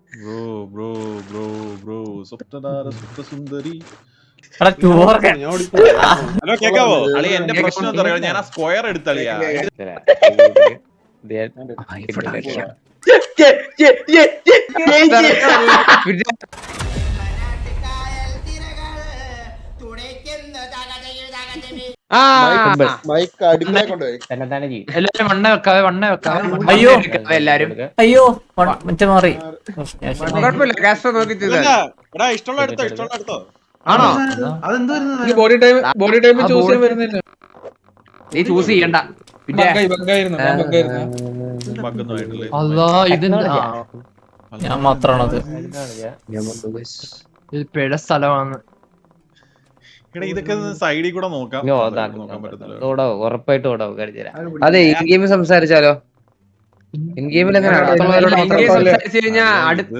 Bro bro bro bro സ്വപ്നധാര സുന്ദരി. Hello കേക്കാവോ? അളി എന്റെ പ്രശ്നം എന്താ പറയാ, ഞാൻ ആ സ്ക്വയർ എടുത്തളിയാ. എല്ലാരും വണ്ണ വെക്കാവേ അയ്യോ എല്ലാരും അയ്യോ മറ്റേ മാറി എടാ ഇഷ്ടമുള്ള എടുത്തോ, ഇഷ്ടമുള്ള എടുത്തോ. ആണോ ബോഡി ടൈം ചൂസ് ചെയ്യാൻ വരുന്നില്ല. നീ ചൂസ് ചെയ്യണ്ട പിന്നെ ബഗ്ഗൊന്നും ആയിട്ടില്ലേ? അല്ലാ ഇതെന്താ ഞാൻ മാത്രാണത് ഇത് പിഴ സ്ഥലമാണ്. എടാ ഇതൊക്കെ സൈഡിൽ കൂടെ നോക്കാൻ പറ്റത്തില്ല. ഉറപ്പായിട്ട് ഓടാവും കളിച്ചേരാ. അതെ ഇൻ ഗെയിം സംസാരിച്ചാലോ? ഇൻ ഗെയിമിൽ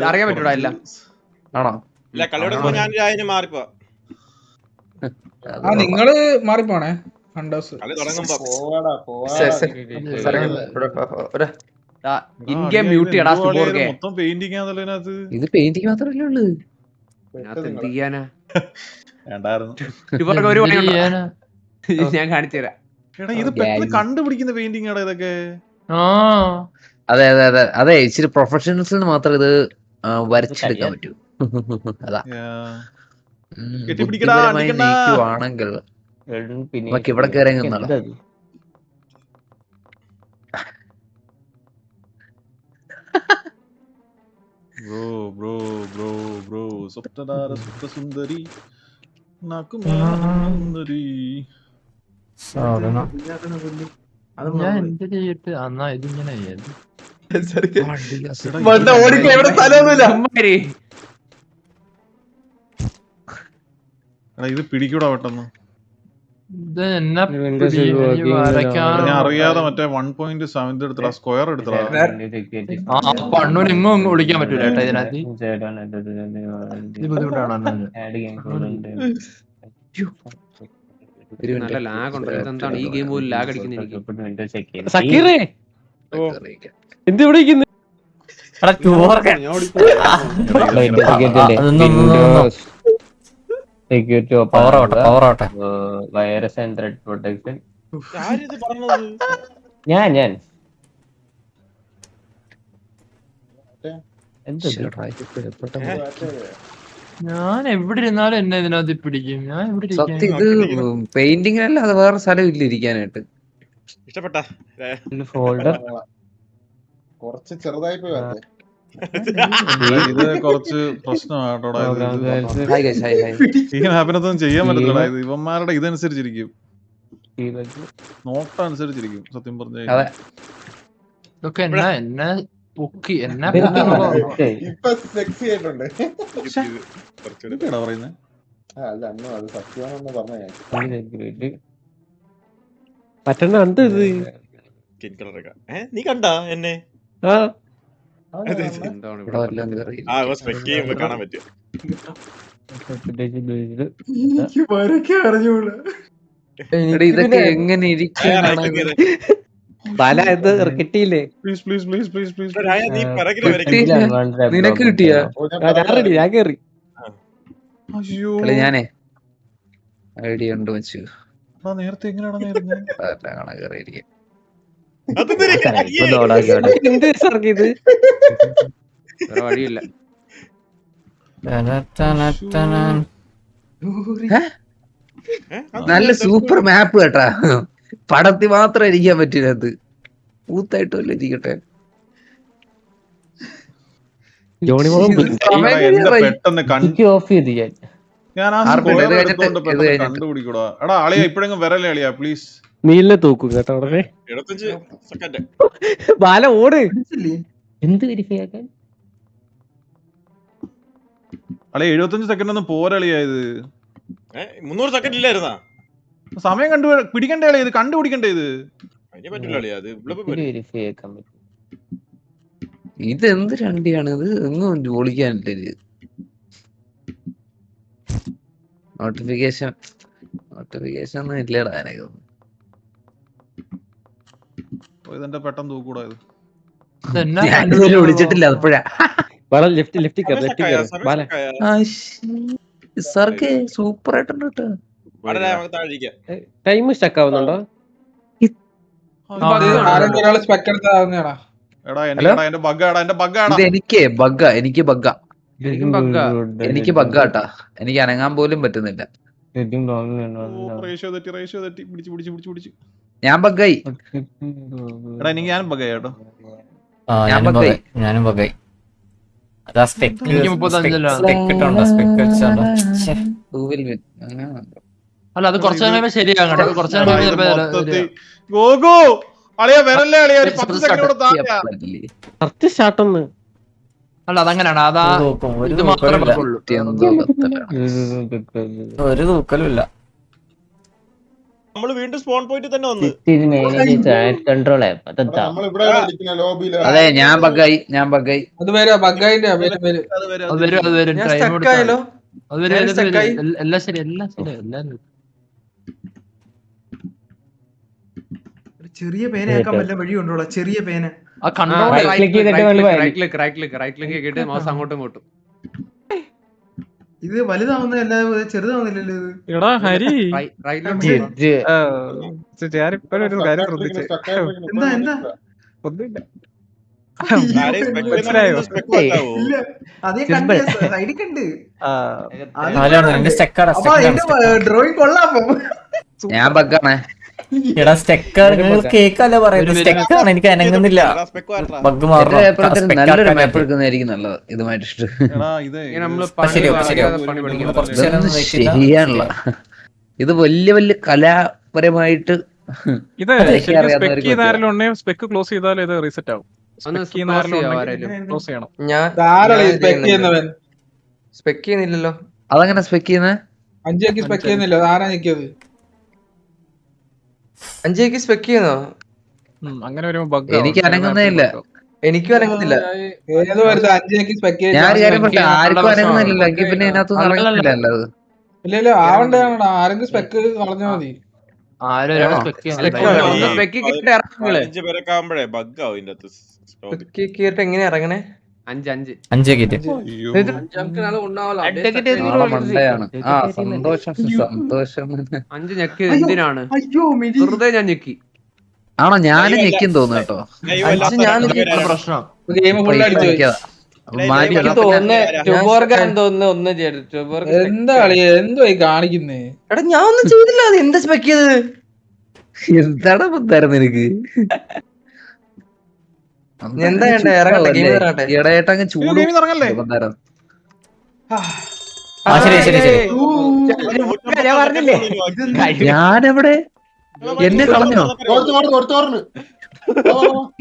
അറിയാൻ പറ്റൂടാ എല്ലാം ആണോ? ഇല്ല കളിയോടെ ഞാൻ രാവിലെ മാറിപ്പോ നിങ്ങള് മാറിപ്പോണേ ഫണ്ടോസ് കളി തുടങ്ങുമ്പോ. ഇൻ ഗെയിം മ്യൂട്ട് ചെയ്യടാ മൊത്തം പെയിന്റിംഗ് ആണല്ലോ ഇതിനകത്ത്. ഇത് പെയിന്റിങ് മാത്രമല്ലേ ഉള്ളു. എന്ത് ചെയ്യാനാ വേണ്ടായിരുന്നു. ഇവർക്ക് ഒരു പണിയുണ്ടോ? ഞാൻ കാണിച്ചു തരാം. എടാ ഇത് പെട്ടെന്ന് കണ്ടുപിടിക്കുന്ന പെയിന്റിംഗ് ആടാ ഇതൊക്കെ. അതെ അതെ അതെ അതെ ഇച്ചിരി പ്രൊഫഷണൽസിന് മാത്രം ഇത് വരച്ചെടുക്കാൻ പറ്റൂ. അതാ ബുദ്ധിപരമായി നീക്കുവാണെങ്കിൽ നമുക്ക് ഇവിടെ കയറി നിന്നല്ലോ. ബ്രോ ബ്രോ ബ്രോ ബ്രോ സ്വപ്നധാര സുന്ദരി സുന്ദരി. ഞാൻ എന്ത് ചെയ്തിട്ട് എന്നാ ഇതിങ്ങനെ എടാ ഇത് പിടിക്കൂടാ പെട്ടെന്ന്. ഇത് എന്നെ ഞാൻ അറിയാതെ മറ്റേ 1.7 എടുത്തടാ, സ്ക്വയർ എടുത്തടാ. പണ്ണൂന് എങ്ങും വിളിക്കാൻ പറ്റൂല കേട്ടോ ഇതിനകത്ത്. ഇത് ബുദ്ധിമുട്ടാണോ? നല്ല ലാഗ് ഉണ്ട്. ഇതെന്താണ് ഈ ഗെയിം പോലും ലാഗ് അടിക്കുന്നത്? എന്ത് വിളിക്കുന്നു? Virus and thread protection. ഞാൻ ഞാൻ എവിടെ ഇരുന്നാലും എന്നെ ഇതിനകത്ത് പിടിക്കും. ഞാൻ എവിടെ സത്യം ഇത് പെയിന്റിംഗ് അല്ലാതെ വേറെ സ്ഥലം ഇല്ല ഇരിക്കാനായിട്ട്. ഇഷ്ടപ്പെട്ട ഫോൾഡർ കുറച്ച് ചെറുതായി പോയി. ഇത് കുറച്ച് പ്രശ്നമാട്ടോടാ. ഇങ്ങനെ ഹാപ്പിനൊന്നും ചെയ്യാൻ പറ്റത്തില്ല. ഇത് ഇവന്മാരുടെ ഇതനുസരിച്ചിരിക്കും, നോട്ടം അനുസരിച്ചിരിക്കും സത്യം പറഞ്ഞ. ഇതൊക്കെ എന്നെ പൊക്കി എന്നെ ഇപ്പൊ സെക്സി ആയിട്ടുണ്ട്. പറയുന്നത് അല്ല അന്ന് അത് സത്യമാണെന്ന് പറഞ്ഞ പറ്റണ ഉണ്ട് ഇത്. നീ കണ്ടാ എന്നെ? കാണാൻ പറ്റും. ഇതൊക്കെ എങ്ങനെ ഇരിക്കും? തല ഇത് കിട്ടിയില്ലേ? നിനക്ക് കിട്ടിയാ? ഞാൻ കേറി. ഞാനേ ഐഡിയ ഉണ്ട് വെച്ചു. നേരത്തെ എങ്ങനെയാണോ കേറിയിരിക്കും. വഴിയില്ല. നല്ല സൂപ്പർ മാപ്പ് കേട്ടാ. പടത്തിൽ മാത്രം ഇരിക്കാൻ പറ്റില്ലത്. പൂത്തായിട്ടുമല്ല ഇരിക്കട്ടെ. കണ്ടുപിടിക്കൂടാ. എടാ ആളിയാ ഇപ്പഴെങ്കിലും വരല്ലേ അളിയാ പ്ലീസ്. നീല തൂക്കും കേട്ടോ. 75 സെക്കൻഡ്. ബാല ഓട്. എന്ത് വെരിഫൈ ആക്കാൻ? അളിയ 75 സെക്കൻഡ് ഒന്നും പോരളിയാ. ഇത് 300 സെക്കൻഡ് ഇല്ലായിരുന്നാ? സമയം പിടിക്കണ്ടേ അളിയ? ഇത് കണ്ടുപിടിക്കണ്ടേ? ഇത് ഇത് എന്ത് രണ്ടിയാണ് ഇത്? എങ്ങും വിളിക്കാനില്ല. നോട്ടിഫിക്കേഷൻ ഒന്നും ഇല്ലടാ. ഇതെന്റെ പെട്ടെന്ന് തൂക്കൂടാ. ഇത് വിളിച്ചിട്ടില്ല അപ്പോഴാ. സാർക്ക് സൂപ്പർ ആയിട്ടുണ്ട് കേട്ടോ. ടൈം സ്റ്റക്ക് ആവുന്നുണ്ടോ? ആരെങ്കിലും ഒരാള് സ്പെക്ക് എടുത്താവുന്നതാടാ. എന്റെ ബഗ്ഗാടാ ഇത് എനിക്ക് ബഗ്ഗാട്ടാ. എനിക്ക് അനങ്ങാൻ പോലും പറ്റുന്നില്ല. റേഷ്യോ തെറ്റി പിടിച്ച് ഞാൻ ബഗ്ഗായി. എടാ എനിക്ക് ഞാൻ ബഗ്ഗായി കേട്ടോ. ഞാനും ബഗ്ഗായി. അതാ സ്പെക്ക് എനിക്ക് 35 അല്ല അത് കുറച്ചു കഴിയുമ്പോ ശരിയാകണം. കുറച്ചു കഴിയുമ്പോ ഗോഗോ അളിയാ വരല്ലേ അളിയാ ഒരു 10 സെക്കൻഡ് താഴെ. അല്ല അതങ്ങനെയാണ്. അതാ ഇത് മാത്രമേ ഉള്ളൂ. ഒരു തൂക്കലുമില്ല. നമ്മള് വീണ്ടും സ്പോൺ പോയിന്റ് തന്നെ വന്ന്. അതെ ഞാൻ ബഗ്ഗായി. അത് വരാ ബഗ്ഗായിന്റെ പേര്. അത് വരും ടൈം എടുക്കാലോ. അത് വരും. എല്ലാം ശരി എല്ലാരും ചെറിയ പേനയാക്കാൻ വല്ല വഴിയുണ്ടോ? ചെറിയ പേന ആ കൺട്രോൾ റൈറ്റ് ക്ലിക്ക് കേട്ട് മൗസ് അങ്ങോട്ടും ഇങ്ങോട്ടും. ഇത് വലുതാവുന്നതല്ല ചെറുതാവുന്നില്ലല്ലോ ഇത്. എടാ ഹരി ഞാനിപ്പോഴൊരു കാര്യം ശ്രദ്ധിച്ചു. എന്താ ഒന്നുമില്ല. ഇല്ല അതേ കണ്ട് സൈഡിൽ കണ്ട്. ഡ്രോയിങ് കൊള്ളാം. ഞാൻ ബഗ്ഗാണേ. എടാ സ്റ്റെക്കാണ് നിങ്ങൾ കേക്കല്ല പറയുന്നത്. സ്റ്റെക്കാണ് എനിക്ക് അനങ്ങുന്നില്ല. ബഗ് മാറണം. നല്ലൊരു മാപ്പ് എടുക്കുന്നതായിരിക്കും നല്ലത്. ഇതുമായിട്ട് ശരിയാണല്ലോ. ഇത് വലിയ കലാപരമായിട്ട് സ്പെക്ക് ക്ലോസ് ചെയ്താൽ ഇത് റീസെറ്റ് ആവും. ക്ലോസ് ചെയ്യണം. സ്പെക്ക് ചെയ്യുന്നില്ലല്ലോ. അതങ്ങനെ സ്പെക്ക് ചെയ്യുന്നത് 5 സ്പെക്ക് ചെയ്യുന്നില്ല. ആരാ നിക്കത്? 5 സ്പെക്ക് ചെയ്യുന്നോ? അങ്ങനെ ഒരു ബഗ് എനിക്ക് അനങ്ങുന്നേ ഇല്ല. എനിക്കും അനങ്ങുന്നില്ല. ഏതോ 5 സ്പെക്ക് ഞാൻ കാര്യം പറഞ്ഞ ആർക്കും അനങ്ങുന്നില്ല. എങ്കിൽ പിന്നെ ഇതിനകത്തൊന്നും ഇറങ്ങുന്നില്ല. ഇല്ലല്ലോ ആവണ്ടാണ്. ആരെങ്കിലും സ്പെക്ക് കളഞ്ഞാ മതി. എങ്ങനെ ഇറങ്ങണേ? 5 കിറ്റ് എന്തിനാണ് വെറുതെ ഞാൻ ഞെക്കി. ആണോ ഞാനും ഞെക്കും തോന്നുന്നു കേട്ടോ. പ്രശ്നം ഗെയിം ഫുൾ അടിച്ചു. എന്താ എന്തോ കാണിക്കുന്നേ? എടാ ഞാൻ ഒന്നും ചെയ്തില്ല. അത് എന്താ സ്പെക്ക് ചെയ്തത്? എന്താണ് ബന്ധാരം നിനക്ക്? എന്താ ഇടയായിട്ടങ്ങ് ചൂട് ബന്ധാരം. ഞാനെവിടെ എന്നെ കളഞ്ഞോ?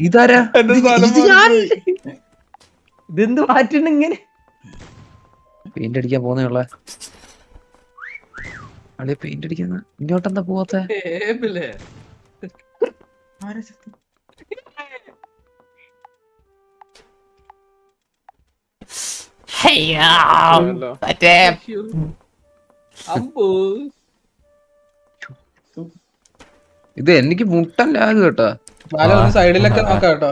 ഇതാരാ? ഇതെന്ത് മാറ്റണ്ട ഇങ്ങനെ? പെയിന്റ് അടിക്കാൻ പോന്നേയുള്ള അളിയ പെയിന്റ് അടിക്കുന്ന ഇങ്ങോട്ടെന്താ പോവാത്തെ? ഇത് എനിക്ക് മുട്ടല്ലാകും കേട്ടോ. സൈഡിലൊക്കെ നോക്കാം കേട്ടോ.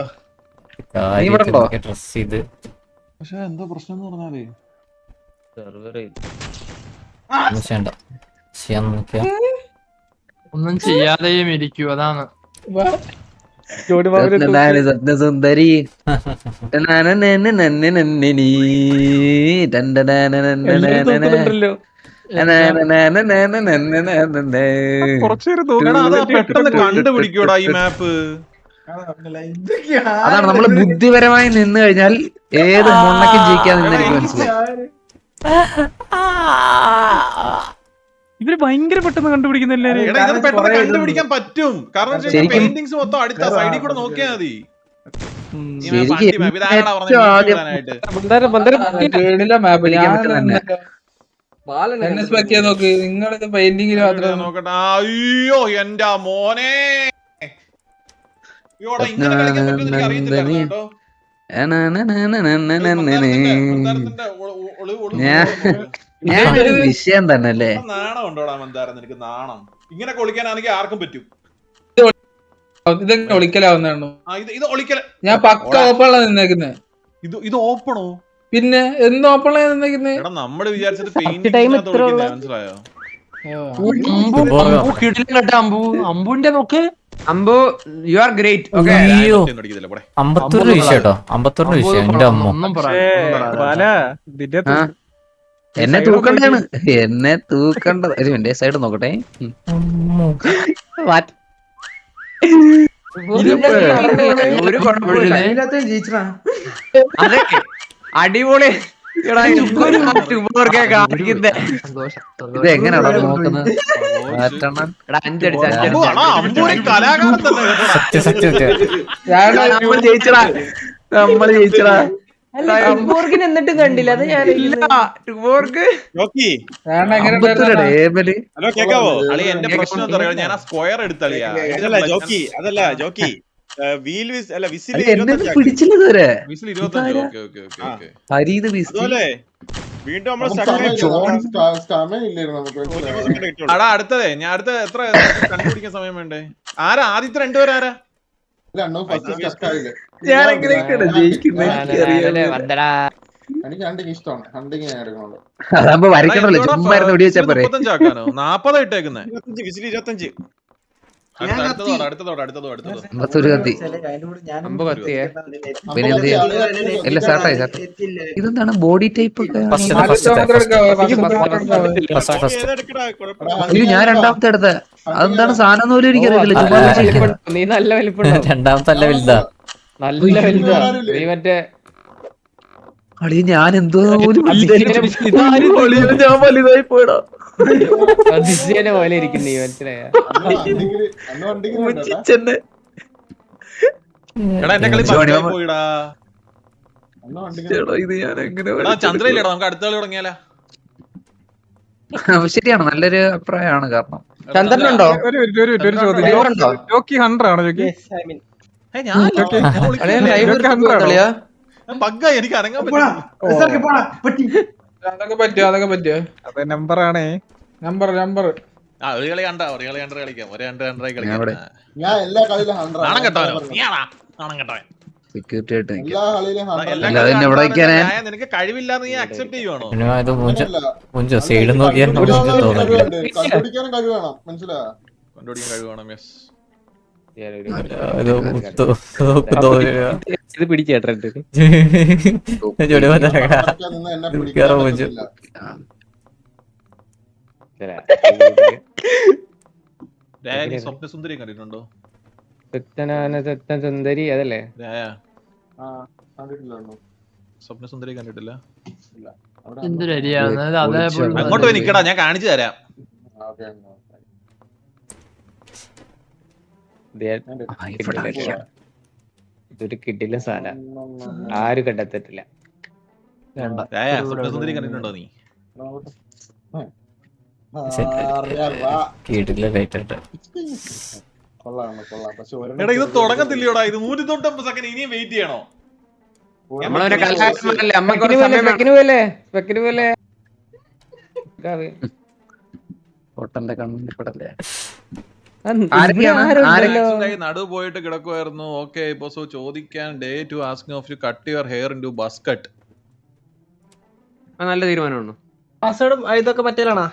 ഡ്രസ് ചെയ്ത്. പക്ഷെ എന്താ പ്രശ്നം എന്ന് പറഞ്ഞാലേ ഒന്നും ചെയ്യാതെയും ഇരിക്കൂ. അതാണ് സത്യസുന്ദരി പെട്ടെന്ന് കണ്ടുപിടിക്കൂടാ ഈ മാപ്പ്. അതാണ് നമ്മള് ബുദ്ധിപരമായി നിന്ന് കഴിഞ്ഞാൽ ഏത് മണ്ണക്കും ജയിക്കാന്ന് എനിക്ക് മനസ്സിലായി. ഇവര് ഭയങ്കര പെട്ടെന്ന് കണ്ടുപിടിക്കുന്നില്ലേ? പെട്ടെന്ന് കണ്ടുപിടിക്കാൻ പറ്റും. കാരണം പെയിന്റിങ്സ് മൊത്തം അടുത്ത സൈഡിൽ കൂടെ നോക്കിയാൽ മതി. നോക്കട്ടെ. അയ്യോ എന്റെ മോനെ ഇങ്ങനെ കളിക്കാൻ പറ്റുമെന്ന് എനിക്ക് അറിയത്തില്ല കേട്ടോ. ഞാനൊരു വിഷയം തന്നെ അല്ലേ? നാണം ഉണ്ടോടാ മന്ദാരം നിനക്ക്? നാണം ഇങ്ങനെ കൊളിക്കാനാണെങ്കിൽ ആർക്കും പറ്റും. ഇതൊക്കെ ഒളിക്കലാവുന്നതാണോ? ഇത് ഒളിക്കല. ഞാൻ പക്ക ഓപ്പണാ നിന്നേക്കുന്നത്. ഇത് ഓപ്പണോ? പിന്നെ എന്ത് ഓപ്പൺ നിൽക്കുന്നേ? എടാ നമ്മള് വിചാരിച്ചത് time ഇത്ര ഉള്ള- മനസ്സിലായോ? അമ്പുന്റെ നോക്ക്. അമ്പു യു ആർ ഗ്രേറ്റ്. ഓക്കെ അയ്യോ ഒന്നും അടിക്കത്തില്ല, പോടെ. 51 വീശ കേട്ടോ 51 വീശ എന്റെ അമ്മ. ഒന്നും ബാല ഇതിന്റെ ആ. എന്നെ തൂക്കണ്ടാണ്, എന്നെ തൂക്കണ്ടത്. ഒരു മിനിറ്റ് സൈഡ് നോക്കട്ടെ. ഒരു കുഴപ്പമില്ല. എല്ലാத்தைയും ജയിച്ചടാ. അതെ അടിപൊളി. എടാ, എന്തൊരു കാണിക്കുന്നേ. ഇത് എങ്ങനെയാണോ നോക്കുന്നത്? മാറ്റണം. എടാ, അഞ്ചടിച്ച അമ്പു, ആണോ? അമ്പു ഒരു കലാകാരൻ തന്നെ കേട്ടോ. സത്യം സത്യം സത്യം. നമ്മൾ ജയിച്ചടാ, നമ്മൾ ജയിച്ചടാ. എന്നിട്ടും കണ്ടില്ല അത് ഞാൻ ജോക്കി ടേബിള്. ഹലോ കേക്കാവോ? അളി എന്റെ പ്രശ്നം എന്താ പറയാ, ഞാൻ ആ സ്ക്വയർ എടുത്തളിയാ. അതല്ല ജോക്കി, അതല്ല ജോക്കി, വീൽ വിസ് അല്ല വിസിൽ എന്നെ പിടിച്ചില്ല ഇതുവരെ. Whistle 25. Okay okay okay okay. ഹരീത് വീസ്. അതുപോലെ വീണ്ടും നമ്മൾ സ്റ്റാമിന ഇല്ലായിരുന്നു നമുക്ക്. അടാ അടുത്തതേ, ഞാൻ അടുത്ത എത്ര കണ്ടുപിടിക്കാൻ സമയം വേണ്ടേ? ആരാ ആദ്യത്തെ രണ്ടുപേരാരാ? ഫസ്റ്റ് സ്റ്റക്ക് ആയില്ലേ? ഞാൻ എങ്ങനെയൊക്കെയാണ് ജയിക്കുന്നത്? എനിക്ക് ഹണ്ടിങ് ഇഷ്ടമാണ്. ഹണ്ടിങ് ഞാൻ എടുക്കണുള്ളൂ. അതാകുമ്പോ വരയ്ക്കണല്ലോ, ചുമ്മാ വെടി വെച്ചാ പോരെ. 35 ആക്കാനോ? 40 ഇട്ടേക്കുന്നേ. 25 വിസിൽ 25. അടുത്തതോ. അമ്പത്തൊരു കത്തി. അമ്പ് കത്തിയേ. പിന്നെ എന്ത് ചെയ്യാം? ഇല്ല സാട്ടായി സാട്ടായി. ഇതെന്താണ് ബോഡി ടൈപ്പ് ഒക്കെ? ഫസ്റ്റ് ഏതെടുക്കടാ, കുഴപ്പമില്ല. അയ്യോ ഞാൻ രണ്ടാമത്തെ എടുത്ത. അതെന്താണ് സാധനം എന്ന് പോലും എനിക്കറിയത്തില്ല. ചുമ്മാ വെച്ചിരിക്കുന്നു. നീ നല്ല വലിപ്പുണ്ടോ? രണ്ടാമത്തെ അല്ല വലുതാ. നല്ല വലുതാ. നീ മറ്റേ അളി ഞാൻ എന്തോ പോലും ഞാൻ വലുതായി പോയടാ. അതിശയനെ പോലെ ഇരിക്കുന്നു നീ, മനസ്സിലായ? അന്ന് ഹണ്ടിങ് എടാ എന്റെ കളി പക്കായി പോയിടാ. അന്ന് ഹണ്ടിങ് ഇത് ഞാൻ എങ്ങനെ എടാ ചന്ദ്രയില്ലടാ, നമുക്ക് അടുത്ത കളി തുടങ്ങിയാലോ? ശരിയാണ്, നല്ലൊരു അഭിപ്രായമാണ്. കാരണം ചന്ദ്രനുണ്ടോ? ഒരു ചോദ്യം. ജോക്കി 100 ആണോ ജോക്കി? ബഗ്ഗായി, എനിക്ക് അനങ്ങാൻ പറ്റില്ല. അതൊക്കെ പറ്റിയോ? അതെ നമ്പറാണേ. നമ്പർ ആ ഒരു കളി കണ്ടാ, ഒരു കളി കണ്ടേ കളിക്കാം, ഒരു 2-2 കളിക്കാം. ഞാൻ എല്ലാ കളിയിലും 100 നാണം കെട്ടവനോ നീയാണോ? നാണം കെട്ടവൻ. സെക്യൂരിറ്റി ആയിട്ട് നിൽക്കാം. എല്ലാ കളിയിലും 100. എല്ലാ അല്ല, അതിനെ എവിടെ കളിയും വെക്കാനാ? ഞാൻ നിനക്ക് കഴിവില്ലാന്ന് നീ അക്സെപ്റ്റ് ചെയ്യുവാണോ? പിന്നെ ഇത് മുഞ്ചോ സൈഡ് നോക്കിയാൽ തോന്നുന്നില്ല. കണ്ടുപിടിക്കാനും കഴിവ് വേണം, മനസ്സിലായോ? കണ്ടുപിടിക്കാൻ കഴിവ് വേണം. യെസ്. ഇത് പിടിച്ചേട്ടാ. ആർക്കാ നിന്ന് എന്നെ പിടിക്കാൻ പറ്റത്തില്ല. നീ സ്വപ്നസുന്ദരി കണ്ടിട്ടുണ്ടോ? സുന്ദരി അതല്ലേ? രായ ആ, കണ്ടിട്ടില്ലല്ലോ. സ്വപ്നസുന്ദരി കണ്ടിട്ടില്ല? അവിടെ എന്തൊരു അരിയാണ് അതേപോലെ. അങ്ങോട്ട് പോയി നിക്കടാ, ഞാൻ കാണിച്ചു തരാം. ഓക്കേ. ഇതൊരു കിട്ടില്ല സാധനം, ആരും കണ്ടെത്തിട്ടില്ല. രായ സ്വപ്നസുന്ദരി കണ്ടിട്ടുണ്ടോ നീ? കേട്ടില്ല ലൈറ്റ്. കൊള്ളാം. പക്ഷെ എടാ ഇത് തുടങ്ങത്തില്ലയോടാ, ഇത് 190 സെക്കൻഡ് ഇനിയും വെയിറ്റ് ചെയ്യണോ? നമ്മളൊരു കലാകാരന്മാരല്ലേ, അമ്മക്ക് ഒരു സമയം പോലെ. പൊട്ടന്റെ കണ്ണിൽപ്പെടല്ലേ? നടു പോയിട്ട് കിടക്കുമായിരുന്നു. ഓക്കെ ഇപ്പൊ സോ ചോദിക്കാൻ they to asking of you cut your hair into buzz cut. നല്ല തീരുമാനമാണ്. പാസ്വേഡും ഇതൊക്കെ പറ്റിയലാണോ?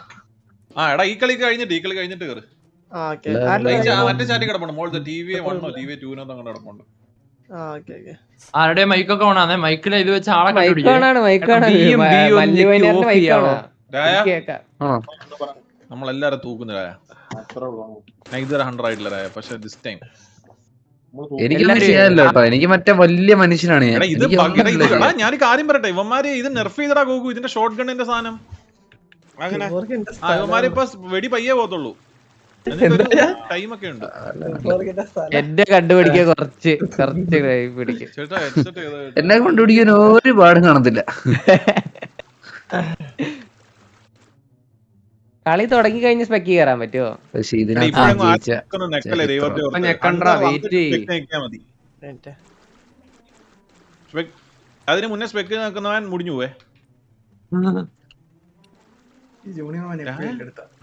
ആ എടാ ഈ കളി കഴിഞ്ഞിട്ട് കേറ്. മറ്റേ ചാറ്റി കിടപ്പുണ്ട് മോളത്തെ TV 1 TV 2 അങ്ങനെ കിടപ്പുണ്ട്. ആരുടെ മൈക്കൊക്കെ ഓണാന്നേ, മൈക്കിൽ ഇത് വെച്ച് ആളെ നമ്മളെല്ലാരും തൂക്കുന്നില്ല. ഞാൻ ഇതുവരെ 100 ആയിട്ടില്ല രായ, പക്ഷെ ദിസ് ടൈം എനിക്കൊന്നും ചെയ്യാനല്ലോ കേട്ടോ. എനിക്ക് മറ്റേ വലിയ മനുഷ്യനാണ് ഞാൻ. ഇത് ഞാനൊരു കാര്യം പറയട്ടെ, ഇവന്മാര് ഇത് നെർഫ് ചെയ്തടാ ഗോകു, ഇതിന്റെ ഷോട്ട് ഗണ്ണിന്റെ സാധനം. അങ്ങനെ ഇവന്മാര് ഇപ്പൊ വെടി പയ്യേ പോകത്തുള്ളൂ, ടൈമൊക്കെ ഉണ്ട്. എന്നെ കണ്ടുപിടിക്കാൻ കുറച്ച് പിടിക്കും. ചേട്ടാ headset ഏതാ? എന്നെ കണ്ടുപിടിക്കാൻ ഒരുപാട് കാണത്തില്ല. കളി തുടങ്ങി കഴിഞ്ഞ് സ്പെക്ക് കയറാൻ പറ്റുമോ? പക്ഷെ ഇപ്പോഴും ആർക്കൊന്നും നെക്കല്ലേ, ദൈവത്തെ ഓർത്ത്. ഞെക്കണ്ടാ, വെയിറ്റ് ഞെക്കിയാ മതി. അതിന് മുന്നേ സ്പെക്ക് നിൽക്കുന്നവൻ മുടിഞ്ഞു പോവേ.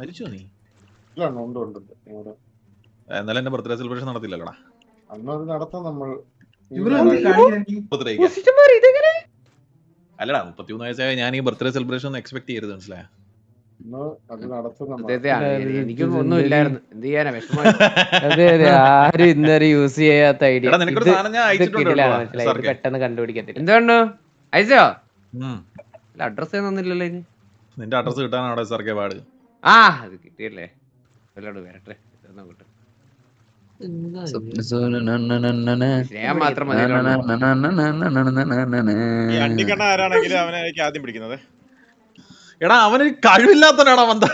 മരിച്ചോ നീ? എന്നാലും എന്റെ ബർത്ത്ഡേ സെലിബ്രേഷൻ നടത്തില്ലല്ലോടാ. അന്നത് നടത്താം നമ്മൾ. അല്ലടാ 33 വയസ്സായ ഞാൻ ഈ ബർത്ത്ഡേ സെലിബ്രേഷൻ ഒന്നും എക്സ്പെക്ട് ചെയ്യരുത്, മനസ്സിലായോ? അത് നടത്തുന്ന എനിക്കും ഒന്നും ഇല്ലായിരുന്നു, എന്ത് ചെയ്യാനാ വിഷമം. അതെ അതെ, ആരും ഇന്നൊരു യൂസ് ചെയ്യാത്ത ഐഡിയ. എടാ നിനക്കൊരു സാധനം ഞാൻ അയച്ചിട്ടുണ്ട് മനസ്സിലായി, പെട്ടെന്ന് കണ്ടുപിടിക്കത്തില്ല. എന്തുകൊണ്ടോ അയച്ചോ? അഡ്രസ് തന്നില്ലല്ലോ ഇനി. നിന്റെ അഡ്രസ് കിട്ടാൻ അവിടെ സർക്കെ പാട്. ആ അത് കിട്ടിയല്ലേ, വരട്ടെ. സ്നേഹം മാത്രം മതി. ഈ അണ്ടിക്കണ്ണ ആരാണെങ്കിലും അവനെ ആദ്യം പിടിക്കുന്നത്. എടാ അവന് കഴിവില്ലാത്തവനാടാ വന്ന.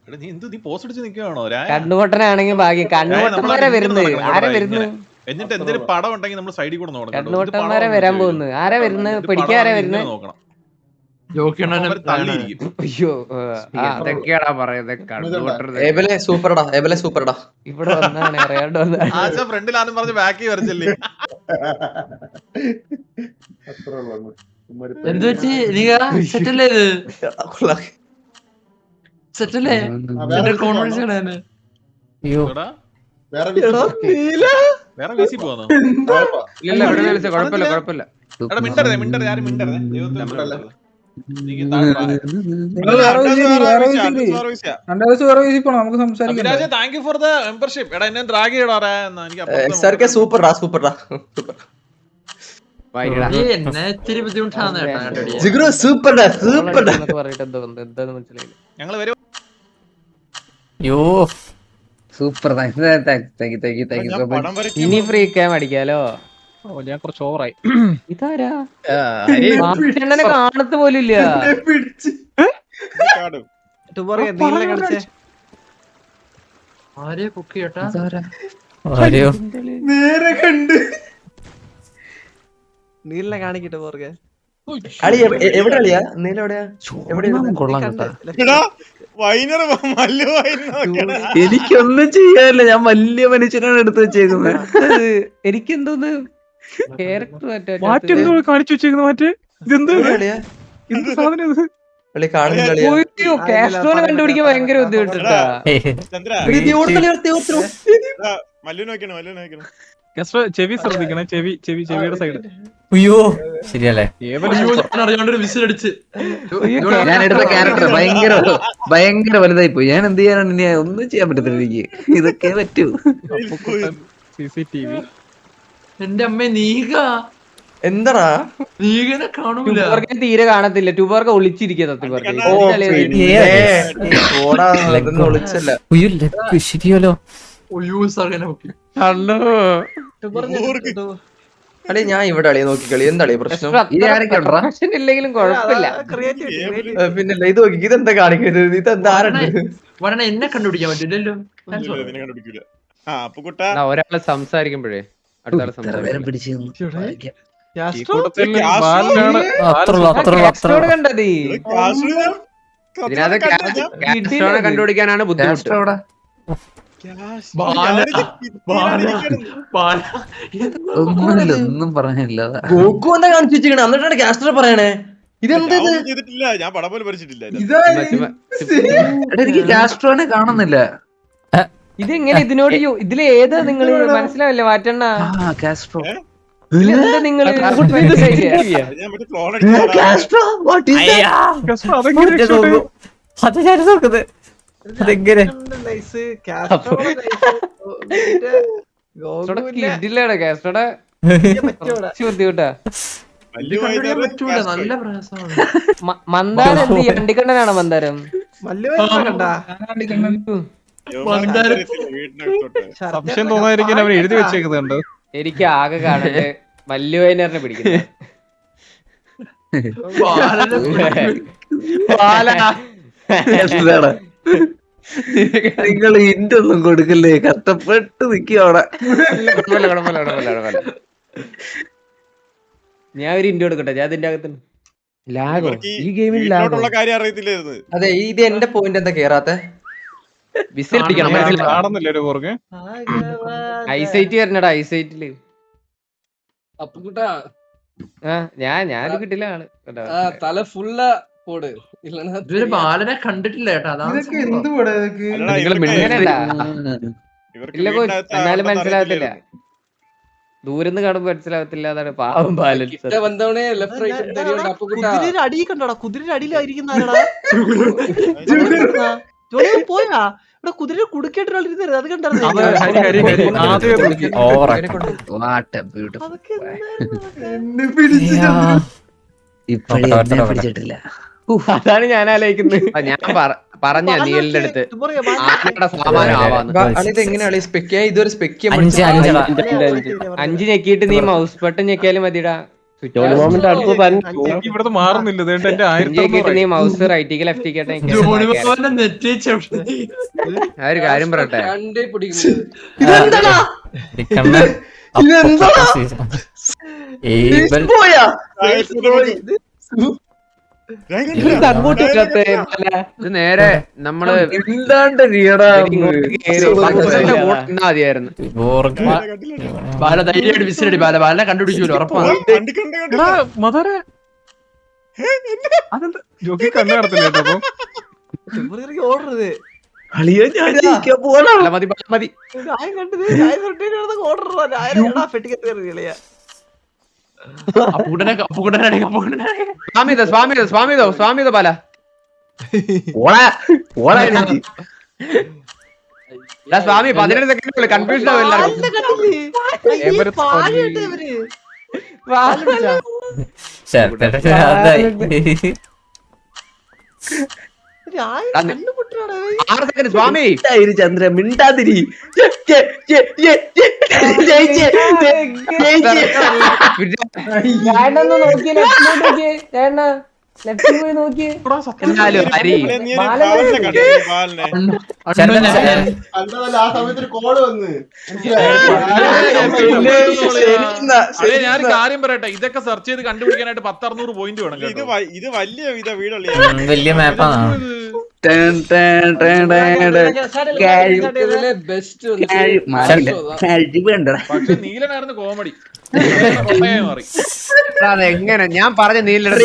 എടാ നീ എന്ത് നീ പോസ്റ്റ് അടിച്ച് നിൽക്കുകയാണോ? കണ്ണുകൊട്ടനാണെങ്കിൽ ഭാഗ്യം. കണ്ണുകൊട്ടന്മാരെ വരുന്നത്, ആരാ വരുന്നത്? എന്നിട്ട് എന്തെങ്കിലും പടം ഉണ്ടെങ്കിൽ നമ്മൾ സൈഡിൽ കൂടെ നോക്കണം. കണ്ണുകൊട്ടന്മാരെ വരാൻ പോകുന്നു. ആരാ വരുന്നത്? പിടിക്കാൻ ആരാ വരുന്നത്? നോക്കണം. അയ്യോ അതൊക്കെയാടാ പറയുന്നത്. സൂപ്പർടാ ഇവിടെ വന്നാണ് അറിയാണ്ട് വന്നാണ്. ആച്ച ഫ്രണ്ടിലാന്നും പറഞ്ഞ് ബാക്കി വരച്ചല്ലേ. എന്ത് വെച്ച് സെറ്റല്ലേ ഇത്? സെറ്റല്ലേ കോൺഫിഡൻസ്. അയ്യോ വേറെ വീസി പോവാന്നോ? ഇല്ല കുഴപ്പമില്ല കുഴപ്പമില്ല. എടാ മിണ്ടരുതേ മിണ്ടരുതേ, ആരും മിണ്ടരുതേ. നമുക്ക് സംസാരിക്കാം. Thank you for the membership. എടാ എന്നെ ഡ്രാഗ് ചെയ്യടാ. സൂപ്പർടാ എന്നെ ഇത്തിരി ബുദ്ധിമുട്ടാണ് എന്താന്ന് മനസ്സിലായില്ല. ഞങ്ങള് വരും. അയ്യോ സൂപ്പർ, ഇനി ഫ്രീ ക്യാം അടിക്കാലോ. ഞാൻ കുറച്ച് ഓവറായി. ഇതാരാ? എണ്ണനെ കാണത്ത് പോലും ഇല്ല. ആരെ കുക്ക് ചെയ്യട്ടാ? ആരെയോ നേരെ കണ്ട് നീലിനെ കാണിക്കട്ടെ പോർക്കെ. എവിടെ അളിയാ? നീല എവിടെയാ? കൊള്ളാം കേട്ടാ. എനിക്കൊന്നും ചെയ്യാനില്ല, ഞാൻ വലിയ മനുഷ്യനാണ് എടുത്ത് വെച്ചേക്കുന്നത്. എനിക്കെന്തോന്ന് ക്യാരക്ടർ മാറ്റെന്തോ കാണിച്ചു വെച്ചേക്കുന്ന മാറ്റ്. ഇതെന്ത് എന്ത് സാധനം ഇത്? കാസ്ട്രോനെ കണ്ടുപിടിക്കാൻ ഭയങ്കര ബുദ്ധിമുട്ടാ. ചെവി ശ്രദ്ധിക്കണേ, ചെവിയുടെ സൈഡ്. അയ്യോ ശരിയല്ലേ? അറിയാണ്ടൊരു വിസിലടിച്ച് ഞാൻ എടുത്ത ക്യാരക്ടർ ഭയങ്കര വലുതായി പോയി. ഞാൻ എന്ത് ചെയ്യാനാണ്? ഇനി ഒന്നും ചെയ്യാൻ പറ്റത്തില്ല എനിക്ക്. ഇതൊക്കെ പറ്റൂ. CCTV. എന്റെ അമ്മ നീക എന്താടാ നീകനെ കാണൂല. തീരെ കാണത്തില്ല. ട്യൂബർക്ക് ഒളിച്ചിരിക്കുക. ഒളിച്ചല്ല. ശരിയല്ലോ. അളി ഞാൻ ഇവിടെ അളിയെ നോക്കിക്കളി. എന്താ പ്രശ്നം? ഇല്ലെങ്കിലും കുഴപ്പമില്ല. പിന്നല്ല ഇത് നോക്കി. ഇതെന്താ കാണിക്കുന്നത്? ഇതെന്താ എന്നെ കണ്ടുപിടിക്കാൻ പറ്റില്ലല്ലോ. ഒരാളെ സംസാരിക്കുമ്പോഴേ അടുത്ത സംസാരിക്കും. കണ്ടത് ഇതിനകത്ത് കണ്ടുപിടിക്കാനാണ് ബുദ്ധിമുട്ട്. ഒന്നും പറയാനില്ല. ഗോക്കു എന്താ കാണിച്ചു വെച്ചിരിക്കണേ? എന്നിട്ടാണ് കാസ്റ്റർ പറയണേ. ഇതെന്താ ഞാൻ പടം പോലും പഠിച്ചിട്ടില്ല. എനിക്ക് കാസ്ട്രോനെ കാണുന്നില്ല. ഇതെങ്ങനെ ഇതിനോട് ഇതില് ഏതാ നിങ്ങള് മനസ്സിലാവില്ല? മാറ്റണ്ണ കാസ്ട്രോ നിങ്ങള് അതെങ്ങനെ കിട്ടില്ലേടാ കാസ്റ്റോടെ ബുദ്ധിമുട്ടാ. നല്ല പ്രയാസമാണ്. മന്ദാരം എന്ത് അണ്ടിക്കണ്ണനാണോ? മന്ദാരം സംശയം തോന്നാതിരിക്കാൻ അവർ എഴുതി വെച്ചേക്കുന്നുണ്ട്. എനിക്ക് ആകെ കാണട്ടെ മല്ലു വൈനറിനെ പിടിക്കുന്നത്. നിങ്ങൾ ഇൻ്റൊന്നും കൊടുക്കല്ലേ? കഷ്ടപ്പെട്ട് നിൽക്കുക അവിടെ. ഞാൻ ഒരു ഇൻഡോ എടുക്കട്ടെ. ഞാൻ ഇതിന്റെ അകത്തുണ്ട്. ലാഗോ ഈ ഗെയിമിൽ ലാഗോ അറിയത്തില്ലായിരുന്നു. അതെ ഇത് എന്റെ പോയിന്റ് എന്താ കേറാത്തെ? വിസിൽ അടിക്കണം. കാണുന്നില്ല ഒരു പുറകെ. ഐസൈറ്റ് വരണടാ. ഐസൈറ്റില് ഞാൻ കിട്ടില്ല ആള്. തല ഫുള്ള പോട്. ഇതൊരു ബാലനെ കണ്ടിട്ടില്ല കേട്ടോ. അതാണ് ഇതൊക്കെ എന്ത് പടാ ഇതൊക്കെ? ഇവർക്ക് ഇല്ല കോച്ച്, വീടിനകത്ത് എന്നാലും ആളുണ്ടെന്ന് മനസ്സിലാവത്തില്ല. അറിയത്തില്ലായിരുന്നു. ദൂരന്ന് കാണുമ്പോ മനസ്സിലാവത്തില്ല, അതാണ് പാവം ബാലൻസ്. കുതിരയുടെ അടി കണ്ടോടാ, കുതിരയുടെ അടിയിലായിരിക്കുന്ന പോയാ ഇവിടെ കുതിര കുടുക്കിയിട്ടൊരാളിരുന്നത് അത് കണ്ടായിരുന്നു. What a beautiful. അതൊക്കെ ഇപ്പഴേ എന്നെ പിടിച്ചിട്ടില്ല. അതാണ് ഞാൻ ആലോചിക്കുന്നത്. ഞാൻ പറഞ്ഞ നീലിന്റെ അടുത്ത് ആനയുടെ സാമാനം ആവാന്ന്. എങ്ങനെയാണ് സ്പെക്ക് ഇതൊരു സ്പെക്ക് 5 ഞെക്കിയിട്ട് നീ മൗസ് ബട്ടൺ ഞെക്കിയാലും മതിടാ. ഇവിടുന്ന് മാറുന്നില്ല. ഇതേണ്ട എന്റെ 5 നീ മൗസ് റൈറ്റിക്ക് ലെഫ്റ്റിക്ക് ആ ഒരു കാര്യം പറയട്ടെ. ഇത് നേരെ നമ്മള് മതിയായിരുന്നു. ബാല ധൈര്യമായിട്ട് വിസിലടി. ബാലനെ കണ്ടുപിടിക്കൂലോ ഉറപ്പാണ്. മദറെ അതെന്താ ജോക്കി കണ്ണു നടത്തില്ല കേട്ടോ. ഓർഡർ മതി മതി. സ്വാമിത ബാല സ്വാമി 17 സെക്കൻഡ് കൺഫ്യൂഷൻ ആവും എല്ലാവർക്കും. 6 സെക്കൻഡ് സ്വാമി. ചന്ദ്ര മിണ്ടാതിരി. എന്നാലും ഹരി നീ ഒരു ബാലനെ കണ്ടില്ലേ, ബാലനെ? ആ സമയത്ത് കോള് വന്ന് ഞാൻ കാര്യം പറയട്ടെ, ഇതൊക്കെ സെർച്ച് ചെയ്ത് കണ്ടുപിടിക്കാനായിട്ട് 10-600 പോയിന്റ് വേണം ഇത് കേട്ടോ. ഇത് വലിയ വീടുള്ള വലിയ മാപ്പാണ്. പക്ഷെ നീലനായിരുന്നു കോമഡി. മാറി എങ്ങനെ ഞാൻ പറഞ്ഞ നീലിന്റെ